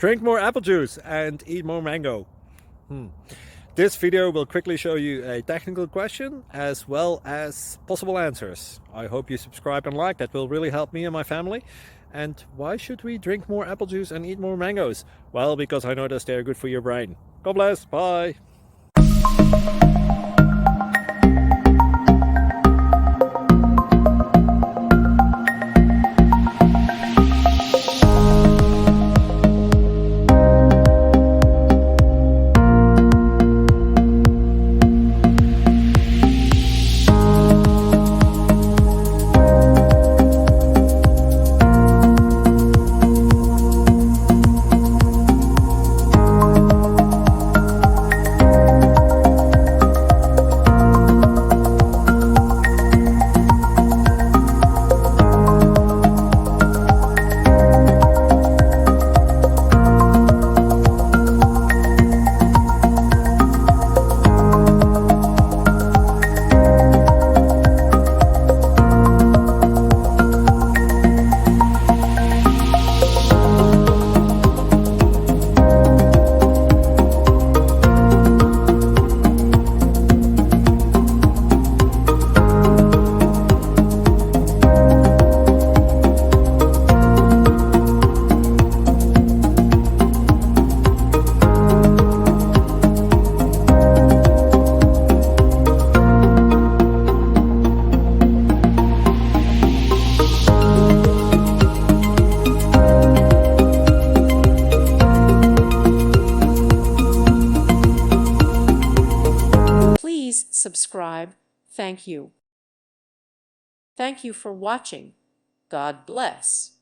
Drink more apple juice and eat more mango. This video will quickly show you a technical question as well as possible answers. I hope you subscribe and like, that will really help me and my family. And why should we drink more apple juice and eat more mangoes? Well, because I noticed they're good for your brain. God bless, bye! Please subscribe. Thank you. Thank you for watching. God bless.